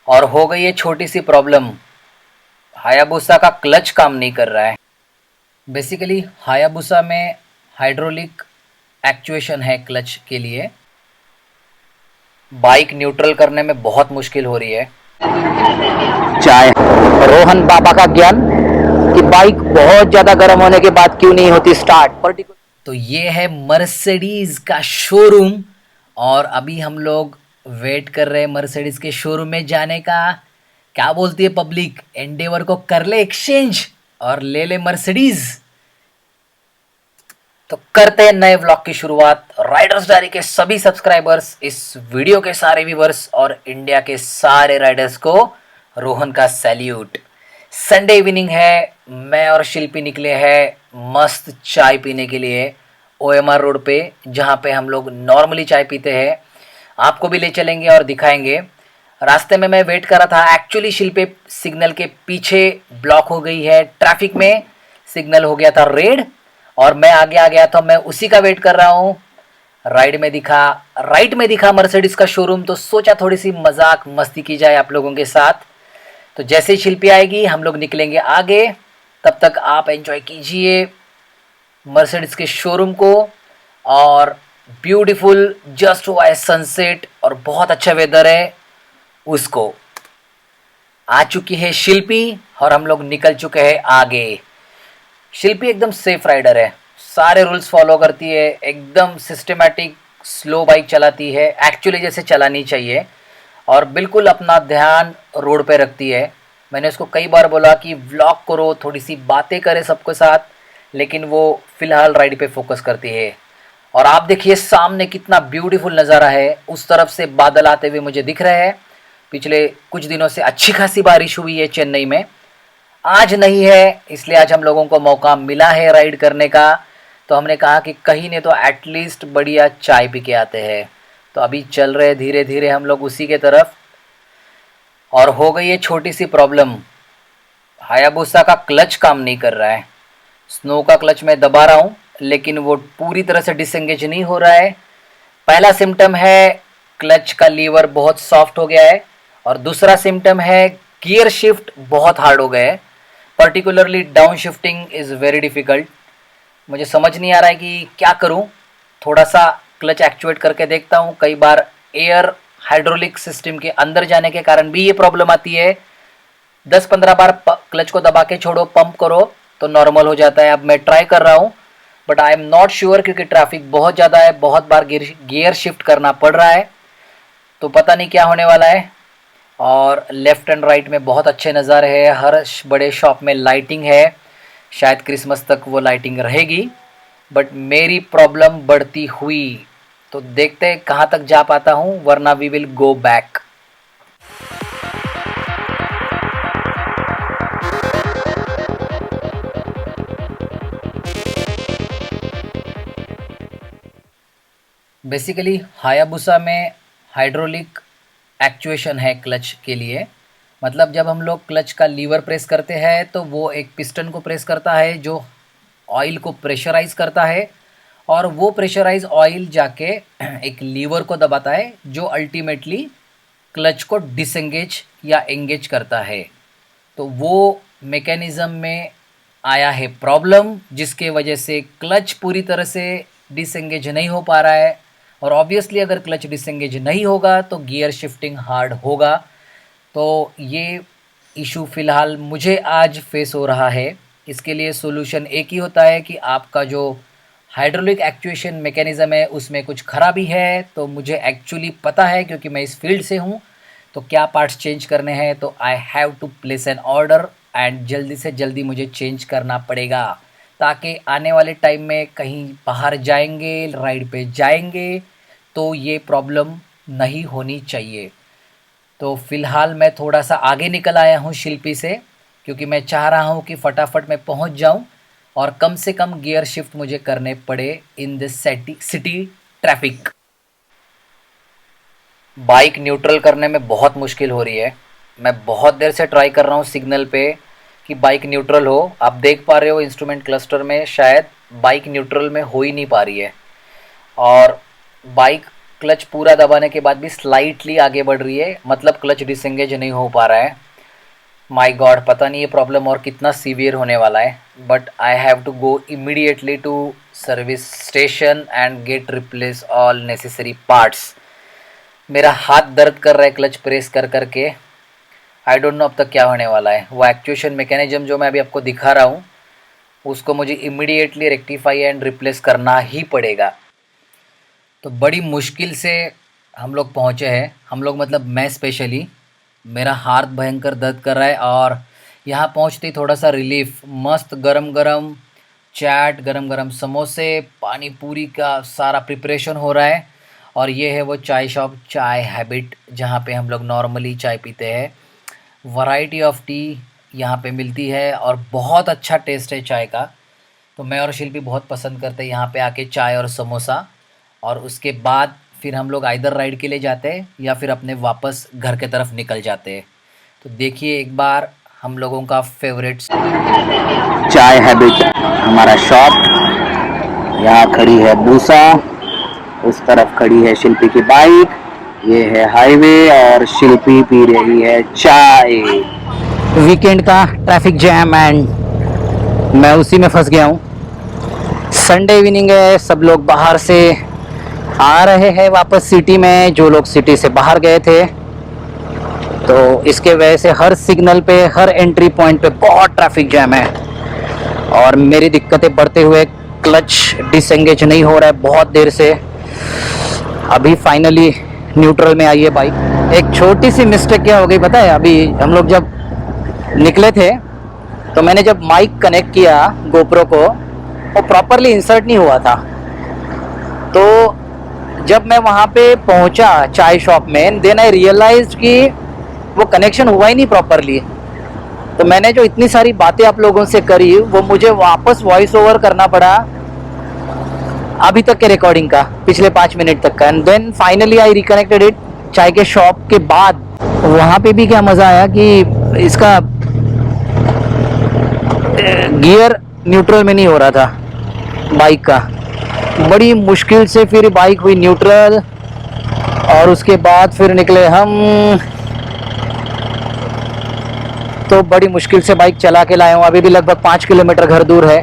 और हो गई है छोटी सी प्रॉब्लम। हायाबुसा का क्लच काम नहीं कर रहा है। बेसिकली हायाबुसा में हाइड्रोलिक एक्चुएशन है क्लच के लिए। बाइक न्यूट्रल करने में बहुत मुश्किल हो रही है। चाय रोहन पापा का ज्ञान कि बाइक बहुत ज़्यादा गर्म होने के बाद क्यों नहीं होती स्टार्ट पर्टिकुलर। तो ये है मर्सिडीज का शोरूम और अभी हम लोग वेट कर रहे हैं मर्सिडीज के शोरूम में जाने का। क्या बोलती है पब्लिक, एंडेवर को कर ले एक्सचेंज और ले ले मर्सिडीज। तो करते हैं नए व्लॉग की शुरुआत। राइडर्स डायरी के सभी सब्सक्राइबर्स, इस वीडियो के सारे व्यूवर्स और इंडिया के सारे राइडर्स को रोहन का सैल्यूट। संडे इवनिंग है, मैं और शिल्पी निकले हैं मस्त चाय पीने के लिए ओएमआर रोड पे, जहाँ पे हम लोग नॉर्मली चाय पीते हैं। आपको भी ले चलेंगे और दिखाएंगे। रास्ते में मैं वेट कर रहा था, एक्चुअली शिल्पी सिग्नल के पीछे ब्लॉक हो गई है ट्रैफिक में, सिग्नल हो गया था रेड और मैं आगे आ गया था। मैं उसी का वेट कर रहा हूँ। राइट में दिखा मर्सिडीज का शोरूम, तो सोचा थोड़ी सी मजाक मस्ती की जाए आप लोगों के साथ। तो जैसे ही शिल्पी आएगी हम लोग निकलेंगे आगे। तब तक आप एंजॉय कीजिए मर्सिडीज के शोरूम को और ब्यूटीफुल जस्ट हुआ है सनसेट और बहुत अच्छा वेदर है उसको। आ चुकी है शिल्पी और हम लोग निकल चुके हैं आगे। शिल्पी एकदम सेफ राइडर है, सारे रूल्स फॉलो करती है, एकदम सिस्टमेटिक स्लो बाइक चलाती है एक्चुअली जैसे चलानी चाहिए और बिल्कुल अपना ध्यान रोड पे रखती है। मैंने उसको कई बार बोला कि व्लॉग करो, थोड़ी सी बातें करे सबके साथ, लेकिन वो फ़िलहाल राइड पे फोकस करती है। और आप देखिए सामने कितना ब्यूटीफुल नज़ारा है, उस तरफ से बादल आते हुए मुझे दिख रहे हैं। पिछले कुछ दिनों से अच्छी खासी बारिश हुई है चेन्नई में, आज नहीं है, इसलिए आज हम लोगों को मौका मिला है राइड करने का। तो हमने कहा कि कहीं नहीं तो एटलीस्ट बढ़िया चाय पी के आते हैं। तो अभी चल रहे धीरे धीरे हम लोग उसी के तरफ। और हो गई है छोटी सी प्रॉब्लम, हायाबुसा का क्लच काम नहीं कर रहा है। स्नो का क्लच मैं दबा रहा हूँ लेकिन वो पूरी तरह से डिसएंगेज नहीं हो रहा है। पहला सिम्टम है क्लच का लीवर बहुत सॉफ्ट हो गया है और दूसरा सिम्टम है गियर शिफ्ट बहुत हार्ड हो गए हैं। Particularly down shifting is very difficult. मुझे समझ नहीं आ रहा है कि क्या करूं। थोड़ा सा क्लच एक्चुएट करके देखता हूं। कई बार एयर हाइड्रोलिक सिस्टम के अंदर जाने के कारण भी ये प्रॉब्लम आती है। 10-15 बार क्लच को दबा के छोड़ो, पंप करो तो नॉर्मल हो जाता है। अब मैं ट्राई कर रहा हूं but I am not sure क्योंकि ट्रैफिक बहुत ज़्यादा है, बहुत बार गियर शिफ्ट करना पड़ रहा है, तो पता नहीं क्या होने वाला है। और लेफ़्ट एंड राइट में बहुत अच्छे नज़ारे हैं, हर बड़े शॉप में लाइटिंग है, शायद क्रिसमस तक वो लाइटिंग रहेगी। बट मेरी प्रॉब्लम बढ़ती हुई, तो देखते हैं कहाँ तक जा पाता हूँ, वरना we will go back. Basically Hayabusa में हाइड्रोलिक एक्चुएशन है क्लच के लिए। मतलब जब हम लोग क्लच का लीवर प्रेस करते हैं तो वो एक पिस्टन को प्रेस करता है जो ऑयल को प्रेशराइज करता है और वो प्रेशराइज ऑयल जाके एक लीवर को दबाता है जो अल्टीमेटली क्लच को डिसएंगेज या एंगेज करता है। तो वो मेकेनिज़्म में आया है प्रॉब्लम, जिसके वजह से क्लच पूरी तरह से डिसएंगेज नहीं हो पा रहा है। और ऑब्वियसली अगर क्लच डिसएंगेज नहीं होगा तो गियर शिफ्टिंग हार्ड होगा। तो ये इशू फ़िलहाल मुझे आज फेस हो रहा है। इसके लिए सॉल्यूशन एक ही होता है कि आपका जो हाइड्रोलिक एक्चुएशन मैकेनिज़्म है उसमें कुछ खराबी है। तो मुझे एक्चुअली पता है क्योंकि मैं इस फील्ड से हूँ, तो क्या पार्ट्स चेंज करने हैं, तो I have to place an order and जल्दी से जल्दी मुझे चेंज करना पड़ेगा, ताकि आने वाले टाइम में कहीं बाहर जाएंगे, राइड पे जाएंगे, तो ये प्रॉब्लम नहीं होनी चाहिए। तो फ़िलहाल मैं थोड़ा सा आगे निकल आया हूँ शिल्पी से, क्योंकि मैं चाह रहा हूँ कि फटाफट मैं पहुँच जाऊँ और कम से कम गियर शिफ्ट मुझे करने पड़े in this city traffic. Bike neutral करने में बहुत मुश्किल हो रही है। मैं बहुत देर से ट्राई कर रहा हूँ सिग्नल पे कि बाइक न्यूट्रल हो। आप देख पा रहे हो इंस्ट्रूमेंट क्लस्टर में शायद बाइक न्यूट्रल में हो ही नहीं पा रही है। और बाइक क्लच पूरा दबाने के बाद भी स्लाइटली आगे बढ़ रही है, मतलब क्लच डिसएंगेज नहीं हो पा रहा है। माय गॉड, पता नहीं ये प्रॉब्लम और कितना सीवियर होने वाला है, but I have to go immediately to service station and get replace all necessary parts. मेरा हाथ दर्द कर रहा है क्लच प्रेस कर करके। आई डोंट नो अब तक क्या होने वाला है। वो एक्चुएशन मैकेनिज्म जो मैं अभी आपको दिखा रहा हूँ उसको मुझे इमीडिएटली रेक्टिफाई एंड रिप्लेस करना ही पड़ेगा। तो बड़ी मुश्किल से हम लोग पहुँचे हैं, हम लोग मतलब मैं स्पेशली। मेरा हाथ भयंकर दर्द कर रहा है और यहाँ पहुँचते ही थोड़ा सा रिलीफ। मस्त गरम गरम चाट, गरम गरम समोसे, पानी पूरी का सारा प्रिपरेशन हो रहा है। और ये है वो चाय शॉप, चाय हैबिट, जहाँ पे हम लोग नॉर्मली चाय पीते हैं। वैरायटी ऑफ टी यहाँ पे मिलती है और बहुत अच्छा टेस्ट है चाय का। तो मैं और शिल्पी बहुत पसंद करते हैं यहाँ पे आके चाय और समोसा। और उसके बाद फिर हम लोग आइदर राइड के लिए जाते हैं या फिर अपने वापस घर के तरफ निकल जाते हैं। तो देखिए एक बार हम लोगों का फेवरेट चाय हैबिट हमारा शॉप। यहाँ खड़ी है बूसा, उस तरफ खड़ी है शिल्पी की बाइक, ये है हाईवे और शिल्पी पी रही है चाय। वीकेंड का ट्रैफिक जैम एंड मैं उसी में फंस गया हूँ। संडे इवनिंग है, सब लोग बाहर से आ रहे हैं वापस सिटी में, जो लोग सिटी से बाहर गए थे। तो इसके वजह से हर सिग्नल पे, हर एंट्री पॉइंट पे बहुत ट्रैफिक जैम है और मेरी दिक्कतें बढ़ते हुए क्लच डिसएंगेज नहीं हो रहा है बहुत देर से। अभी फाइनली न्यूट्रल में आई है बाइक। एक छोटी सी मिस्टेक क्या हो गई पता है, अभी हम लोग जब निकले थे तो मैंने जब माइक कनेक्ट किया गोप्रो को, वो प्रॉपरली इंसर्ट नहीं हुआ था। तो जब मैं वहाँ पे पहुँचा चाय शॉप में, देन आई रियलाइज कि वो कनेक्शन हुआ ही नहीं प्रॉपरली। तो मैंने जो इतनी सारी बातें आप लोगों से करी वो मुझे वापस वॉइस ओवर करना पड़ा अभी तक के रिकॉर्डिंग का, पिछले 5 मिनट तक का। And then finally I reconnected it चाय के शॉप के बाद। वहाँ पे भी क्या मज़ा आया कि इसका गियर न्यूट्रल में नहीं हो रहा था बाइक का। बड़ी मुश्किल से फिर बाइक हुई न्यूट्रल और उसके बाद फिर निकले हम। तो बड़ी मुश्किल से बाइक चला के लाया हूँ, अभी भी लगभग 5 किलोमीटर घर दूर है।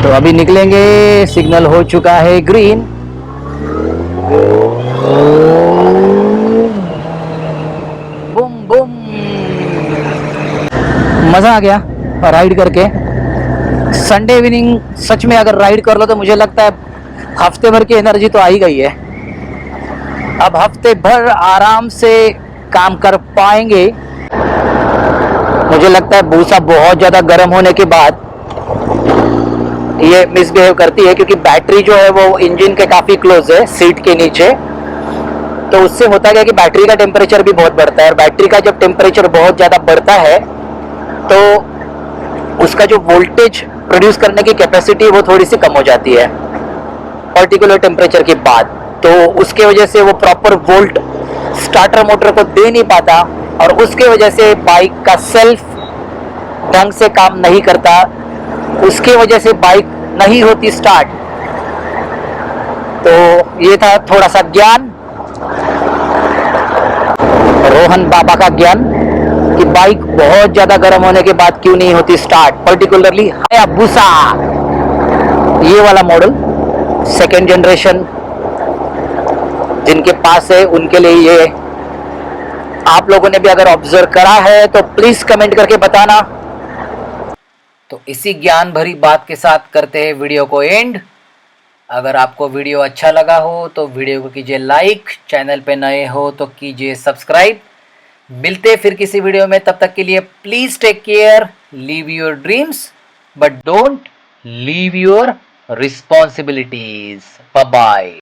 तो अभी निकलेंगे, सिग्नल हो चुका है ग्रीन। बूम बूम, मज़ा आ गया राइड करके। संडे इवनिंग सच में अगर राइड कर लो तो मुझे लगता है हफ्ते भर की एनर्जी तो आ ही गई है। अब हफ्ते भर आराम से काम कर पाएंगे। मुझे लगता है भूसा बहुत ज़्यादा गर्म होने के बाद ये मिसबिहेव करती है, क्योंकि बैटरी जो है वो इंजन के काफ़ी क्लोज है, सीट के नीचे। तो उससे होता है कि बैटरी का टेम्परेचर भी बहुत बढ़ता है और बैटरी का जब टेम्परेचर बहुत ज़्यादा बढ़ता है तो उसका जो वोल्टेज प्रोड्यूस करने की कैपेसिटी वो थोड़ी सी कम हो जाती है पर्टिकुलर टेम्परेचर के बाद। तो उसके वजह से वो प्रॉपर वोल्ट स्टार्टर मोटर को दे नहीं पाता और उसके वजह से बाइक का सेल्फ ढंग से काम नहीं करता, उसके वजह से बाइक नहीं होती स्टार्ट। तो ये था थोड़ा सा ज्ञान, रोहन बाबा का ज्ञान, कि बाइक बहुत ज़्यादा गर्म होने के बाद क्यों नहीं होती स्टार्ट, पर्टिकुलरली हायाबुसा ये वाला मॉडल 2nd जनरेशन जिनके पास है उनके लिए ये। आप लोगों ने भी अगर ऑब्जर्व करा है तो प्लीज कमेंट करके बताना। तो इसी ज्ञान भरी बात के साथ करते हैं वीडियो को एंड। अगर आपको वीडियो अच्छा लगा हो तो वीडियो को कीजिए लाइक, चैनल पे नए हो तो कीजिए सब्सक्राइब। मिलते फिर किसी वीडियो में, तब तक के लिए please take care, leave your dreams but don't leave your responsibilities. Bye bye.